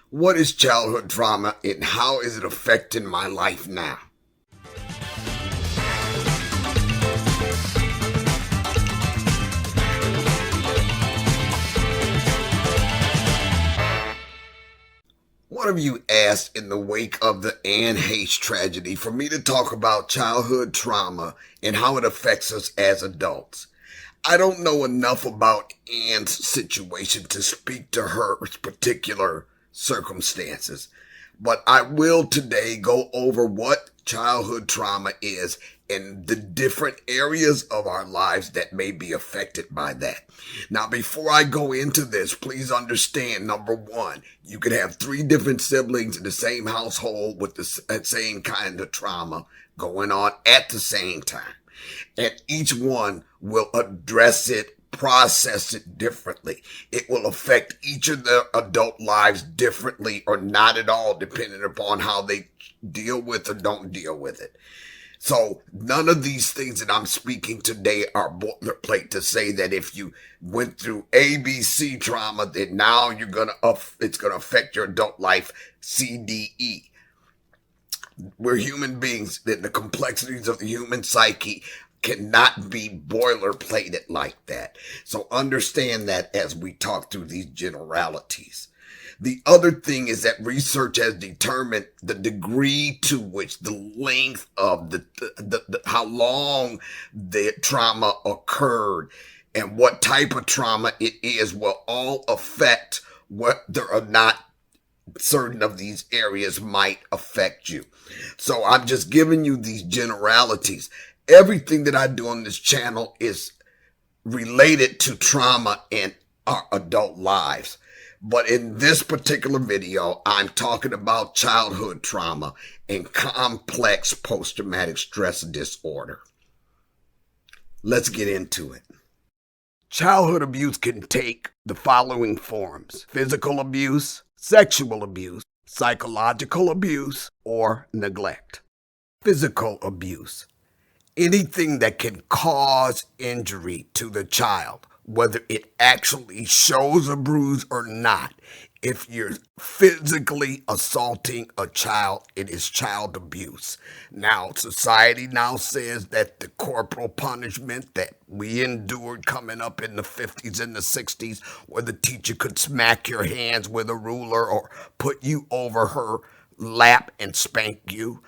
What is childhood trauma and how is it affecting my life now? One of you asked in the wake of the Anne Hayes tragedy for me to talk about childhood trauma and how it affects us as adults. I don't know enough about Anne's situation to speak to her particular circumstances, but I will today go over what childhood trauma is and the different areas of our lives that may be affected by that. Now, before I go into this, please understand, number one, you could have 3 different siblings in the same household with the same kind of trauma going on at the same time. And each one will address it, process it differently. It will affect each of their adult lives differently or not at all, depending upon how they deal with or don't deal with it. So none of these things that I'm speaking today are boilerplate to say that if you went through ABC trauma, that now it's gonna affect your adult life C, D, E. We're human beings, that the complexities of the human psyche cannot be boilerplated like that. So understand that as we talk through these generalities. The other thing is that research has determined the degree to which the length of how long the trauma occurred and what type of trauma it is will all affect whether or not certain of these areas might affect you. So I'm just giving you these generalities. Everything that I do on this channel is related to trauma in our adult lives. But in this particular video, I'm talking about childhood trauma and complex post-traumatic stress disorder. Let's get into it. Childhood abuse can take the following forms: physical abuse, sexual abuse, psychological abuse, or neglect. Physical abuse: anything that can cause injury to the child, whether it actually shows a bruise or not. If you're physically assaulting a child, it is child abuse. Now, society now says that the corporal punishment that we endured coming up in the 50s and the 60s, where the teacher could smack your hands with a ruler or put you over her lap and spank you,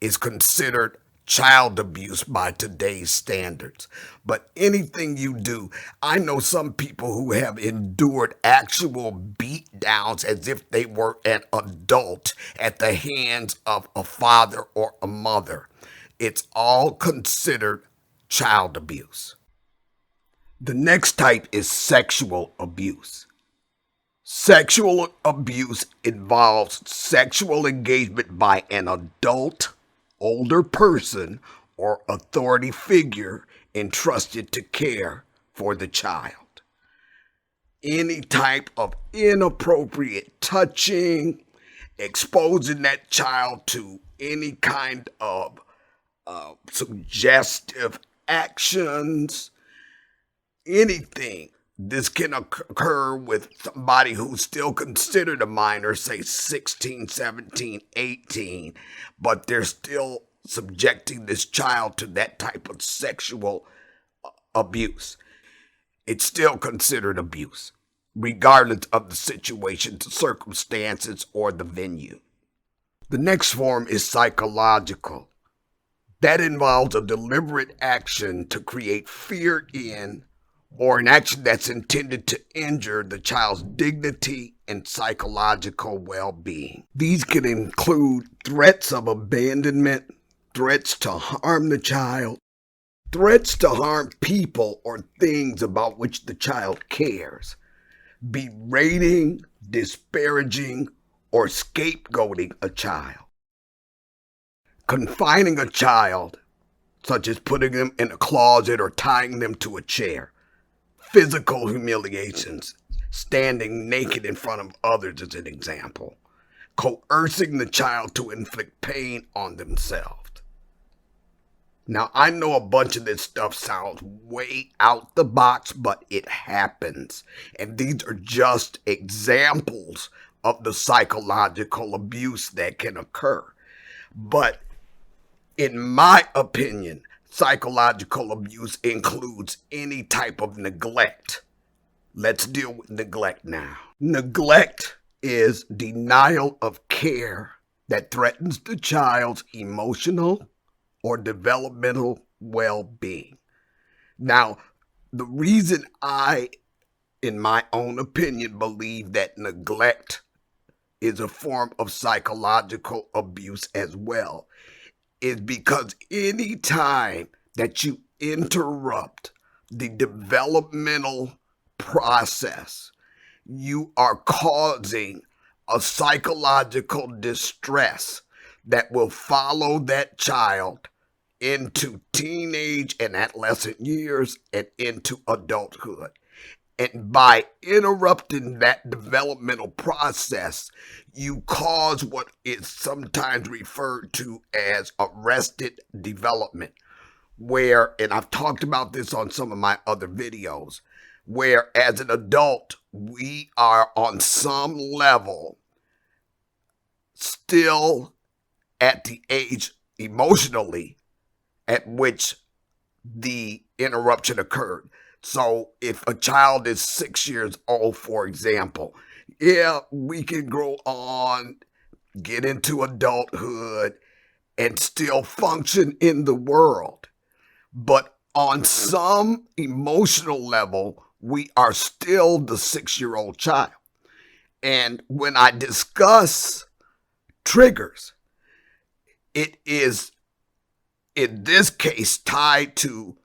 is considered child abuse by today's standards. But anything you do, I know some people who have endured actual beat downs as if they were an adult at the hands of a father or a mother. It's all considered child abuse. The next type is sexual abuse. Sexual abuse involves sexual engagement by an adult, older person, or authority figure entrusted to care for the child. Any type of inappropriate touching, exposing that child to any kind of suggestive actions, anything. This can occur with somebody who's still considered a minor, say 16, 17, 18, but they're still subjecting this child to that type of sexual abuse. It's still considered abuse, regardless of the situation, the circumstances, or the venue. The next form is psychological. That involves a deliberate action to create fear in, or an action that's intended to injure the child's dignity and psychological well-being. These can include threats of abandonment, threats to harm the child, threats to harm people or things about which the child cares, berating, disparaging, or scapegoating a child, confining a child, such as putting them in a closet or tying them to a chair, physical humiliations, standing naked in front of others as an example, coercing the child to inflict pain on themselves. Now, I know a bunch of this stuff sounds way out the box, but it happens. And these are just examples of the psychological abuse that can occur. But in my opinion, psychological abuse includes any type of neglect. Let's deal with neglect now. Neglect is denial of care that threatens the child's emotional or developmental well-being. Now, the reason I, in my own opinion, believe that neglect is a form of psychological abuse as well is because any time that you interrupt the developmental process, you are causing a psychological distress that will follow that child into teenage and adolescent years and into adulthood. And by interrupting that developmental process, you cause what is sometimes referred to as arrested development, where, and I've talked about this on some of my other videos, where as an adult, we are on some level still at the age emotionally at which the interruption occurred. So if a child is 6 years old, for example, yeah, we can grow on, get into adulthood, and still function in the world. But on some emotional level, we are still the 6-year-old child. And when I discuss triggers, it is, in this case, tied to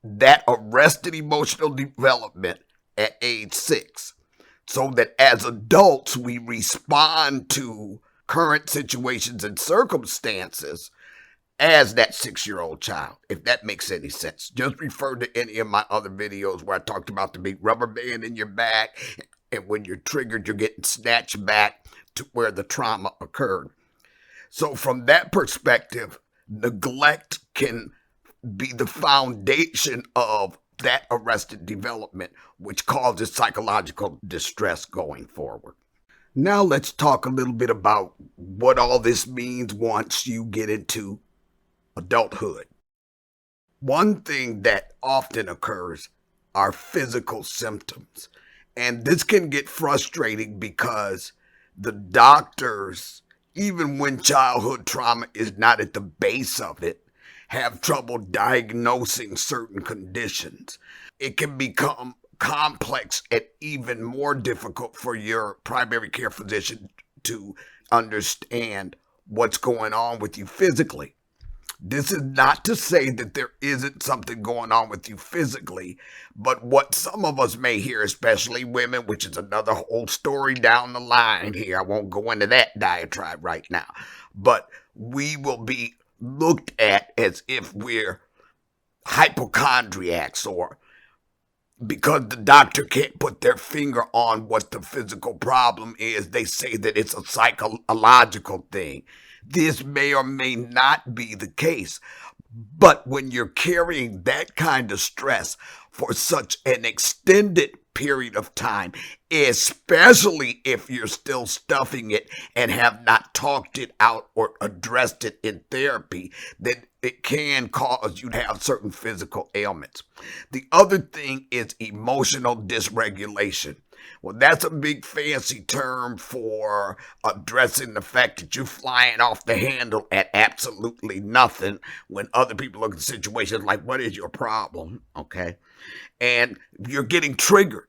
that arrested emotional development at age 6, so that as adults, we respond to current situations and circumstances as that 6-year-old child, if that makes any sense. Just refer to any of my other videos where I talked about the big rubber band in your back, and when you're triggered, you're getting snatched back to where the trauma occurred. So from that perspective, neglect can be the foundation of that arrested development, which causes psychological distress going forward. Now let's talk a little bit about what all this means once you get into adulthood. One thing that often occurs are physical symptoms. And this can get frustrating because the doctors, even when childhood trauma is not at the base of it, have trouble diagnosing certain conditions. It can become complex and even more difficult for your primary care physician to understand what's going on with you physically. This is not to say that there isn't something going on with you physically, but what some of us may hear, especially women, which is another whole story down the line here. I won't go into that diatribe right now, but we will be looked at as if we're hypochondriacs, or because the doctor can't put their finger on what the physical problem is, they say that it's a psychological thing. This may or may not be the case, but when you're carrying that kind of stress for such an extended period of time, especially if you're still stuffing it and have not talked it out or addressed it in therapy, then it can cause you to have certain physical ailments. The other thing is emotional dysregulation. Well, that's a big fancy term for addressing the fact that you're flying off the handle at absolutely nothing when other people look at situations like, what is your problem? Okay. And you're getting triggered.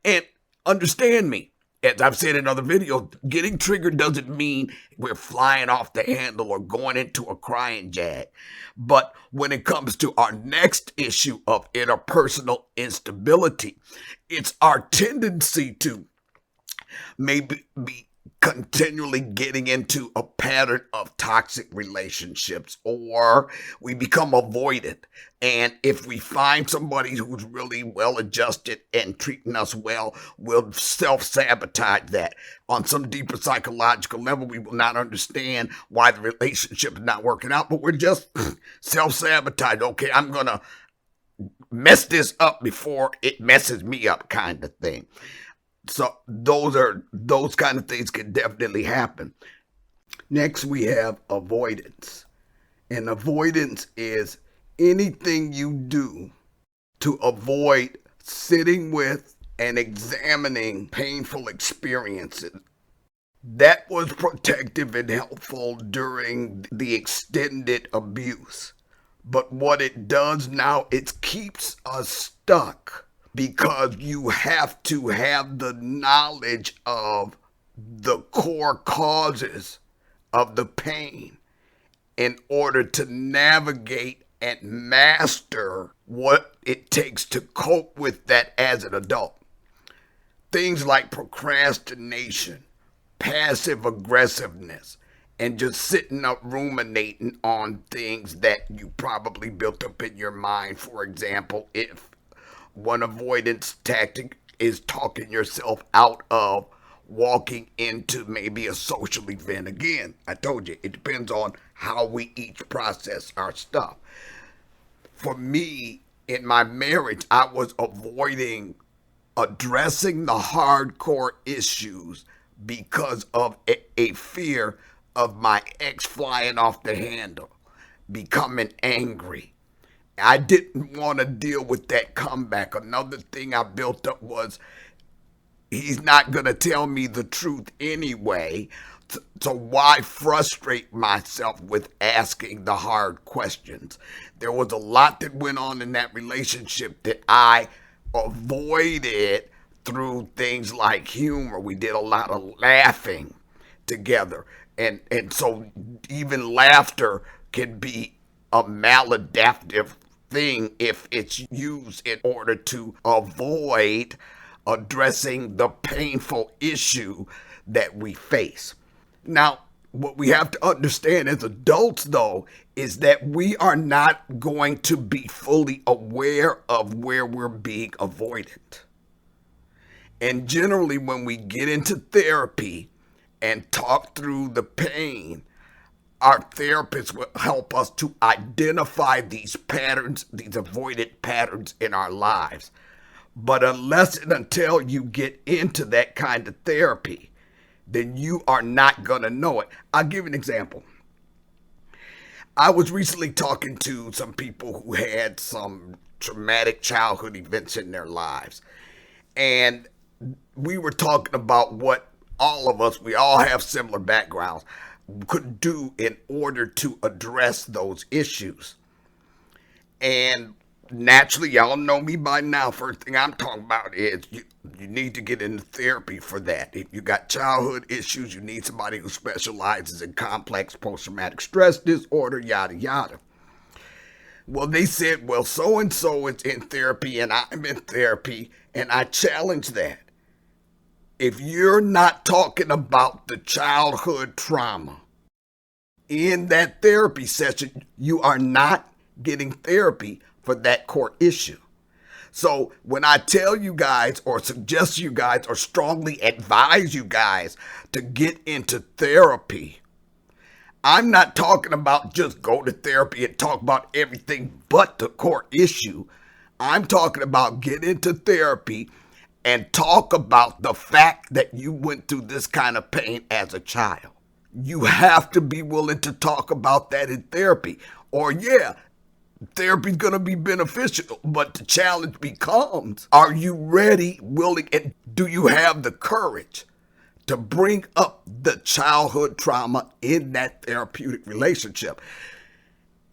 And understand me, as I've said in other videos, getting triggered doesn't mean we're flying off the handle or going into a crying jag. But when it comes to our next issue of interpersonal instability, it's our tendency to maybe be continually getting into a pattern of toxic relationships, or we become avoidant. And if we find somebody who's really well adjusted and treating us well, we'll self-sabotage that. On some deeper psychological level, we will not understand why the relationship is not working out, but we're just self-sabotage. Okay, I'm going to mess this up before it messes me up, kind of thing. So those kind of things can definitely happen. Next, we have avoidance. And avoidance is anything you do to avoid sitting with and examining painful experiences. That was protective and helpful during the extended abuse. But what it does now, it keeps us stuck because you have to have the knowledge of the core causes of the pain in order to navigate and master what it takes to cope with that as an adult. Things like procrastination, passive aggressiveness, and just sitting up ruminating on things that you probably built up in your mind. For example, if one avoidance tactic is talking yourself out of walking into maybe a social event. Again, I told you, it depends on how we each process our stuff. For me, in my marriage, I was avoiding addressing the hardcore issues because of a fear of my ex flying off the handle, becoming angry. I didn't want to deal with that comeback. Another thing I built up was he's not going to tell me the truth anyway. So why frustrate myself with asking the hard questions? There was a lot that went on in that relationship that I avoided through things like humor. We did a lot of laughing together. And so even laughter can be a maladaptive thing if it's used in order to avoid addressing the painful issue that we face. Now, what we have to understand as adults, though, is that we are not going to be fully aware of where we're being avoidant. And generally, when we get into therapy and talk through the pain, our therapist will help us to identify these patterns, these avoidant patterns in our lives. But unless and until you get into that kind of therapy, then you are not going to know it. I'll give you an example. I was recently talking to some people who had some traumatic childhood events in their lives. And we were talking about what all of us, we all have similar backgrounds, could do in order to address those issues. And naturally, y'all know me by now. First thing I'm talking about is you need to get into therapy for that. If you got childhood issues, you need somebody who specializes in complex post-traumatic stress disorder, yada, yada. Well, they said, well, so-and-so is in therapy and I'm in therapy, and I challenge that. If you're not talking about the childhood trauma in that therapy session, you are not getting therapy for that core issue. So when I tell you guys or suggest you guys or strongly advise you guys to get into therapy, I'm not talking about just go to therapy and talk about everything but the core issue. I'm talking about get into therapy and talk about the fact that you went through this kind of pain as a child. You have to be willing to talk about that in therapy. Or yeah, therapy's going to be beneficial, but the challenge becomes, are you ready, willing, and do you have the courage to bring up the childhood trauma in that therapeutic relationship?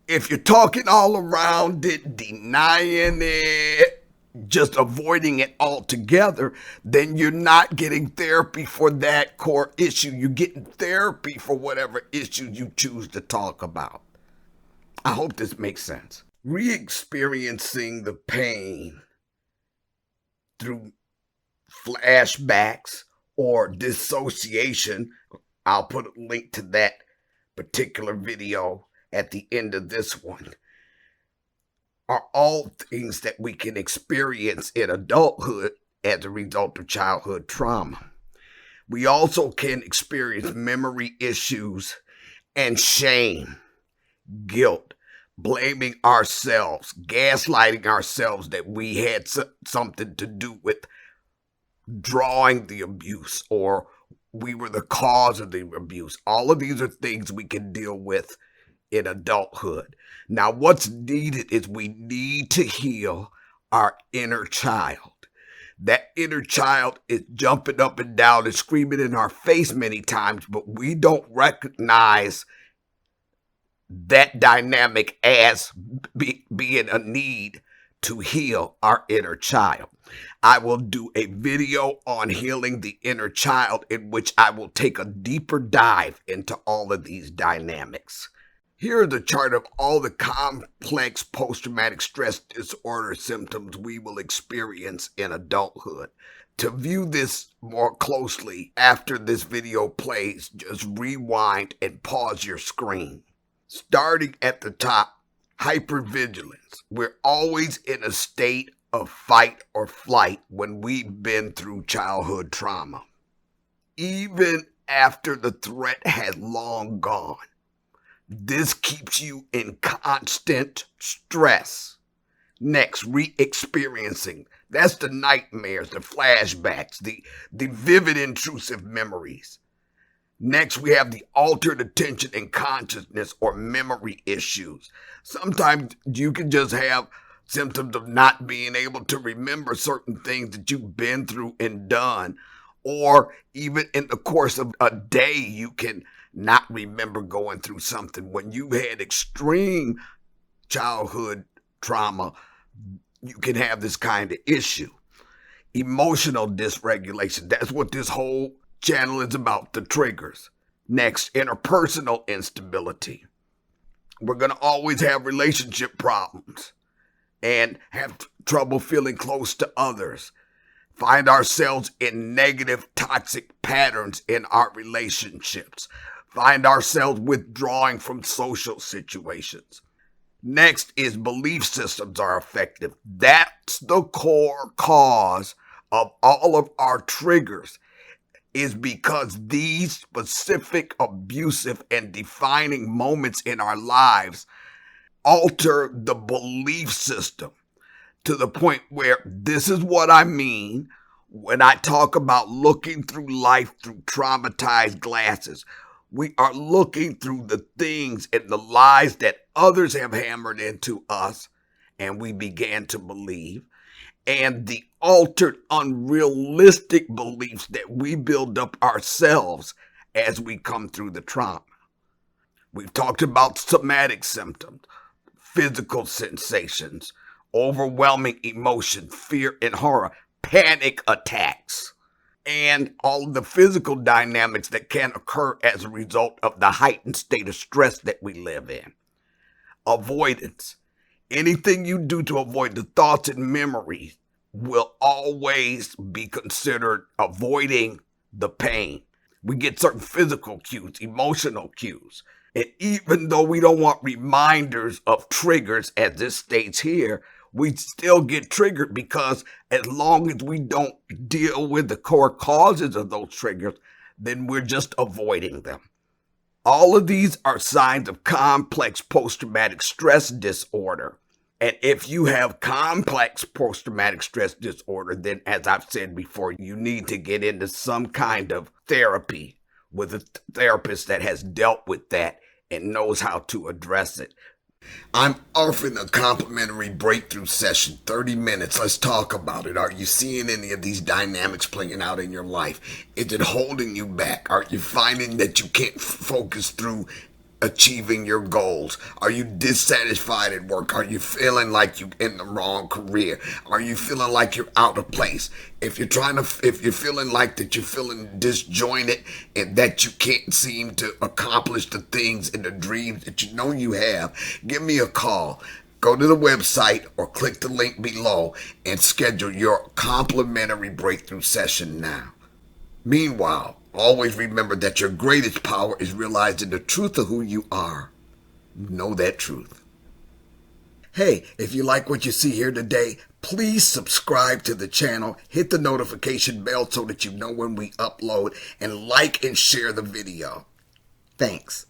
If you're talking all around it, denying it, just avoiding it altogether, then you're not getting therapy for that core issue. You're getting therapy for whatever issue you choose to talk about. I hope this makes sense. Re-experiencing the pain through flashbacks or dissociation, I'll put a link to that particular video at the end of this one, are all things that we can experience in adulthood as a result of childhood trauma. We also can experience memory issues and shame, guilt, blaming ourselves, gaslighting ourselves that we had something to do with drawing the abuse, or we were the cause of the abuse. All of these are things we can deal with in adulthood. Now, what's needed is we need to heal our inner child. That inner child is jumping up and down and screaming in our face many times, but we don't recognize that dynamic as being a need to heal our inner child. I will do a video on healing the inner child in which I will take a deeper dive into all of these dynamics. Here is a chart of all the complex post-traumatic stress disorder symptoms we will experience in adulthood. To view this more closely after this video plays, just rewind and pause your screen. Starting at the top, hypervigilance. We're always in a state of fight or flight when we've been through childhood trauma, even after the threat has long gone. This keeps you in constant stress. Next, re-experiencing. That's the nightmares, the flashbacks, the vivid intrusive memories. Next, we have the altered attention and consciousness or memory issues. Sometimes you can just have symptoms of not being able to remember certain things that you've been through and done. Or even in the course of a day, you can not remember going through something. When you had extreme childhood trauma, you can have this kind of issue. Emotional dysregulation. That's what this whole channel is about, the triggers. Next, interpersonal instability. We're going to always have relationship problems and have trouble feeling close to others. Find ourselves in negative, toxic patterns in our relationships. Find ourselves withdrawing from social situations. Next is belief systems are affected. That's the core cause of all of our triggers, is because these specific abusive and defining moments in our lives alter the belief system to the point where this is what I mean when I talk about looking through life through traumatized glasses. We are looking through the things and the lies that others have hammered into us, and we began to believe, and the altered, unrealistic beliefs that we build up ourselves as we come through the trauma. We've talked about somatic symptoms, physical sensations, overwhelming emotion, fear and horror, panic attacks, and all the physical dynamics that can occur as a result of the heightened state of stress that we live in. Avoidance. Anything you do to avoid the thoughts and memories will always be considered avoiding the pain. We get certain physical cues, emotional cues. And even though we don't want reminders of triggers, as this states here, we still get triggered because as long as we don't deal with the core causes of those triggers, then we're just avoiding them. All of these are signs of complex post-traumatic stress disorder. And if you have complex post-traumatic stress disorder, then as I've said before, you need to get into some kind of therapy with a therapist that has dealt with that and knows how to address it. I'm offering a complimentary breakthrough session, 30 minutes. Let's talk about it. Are you seeing any of these dynamics playing out in your life? Is it holding you back? Are you finding that you can't focus through achieving your goals? Are you dissatisfied at work? Are you feeling like you're in the wrong career? Are you feeling like you're out of place? If you're feeling like that you're feeling disjointed and that you can't seem to accomplish the things and the dreams that you know you have, give me a call. Go to the website or click the link below and schedule your complimentary breakthrough session now. Meanwhile, always remember that your greatest power is realizing the truth of who you are. Know that truth. Hey, if you like what you see here today, please subscribe to the channel, hit the notification bell so that you know when we upload, and like and share the video. Thanks.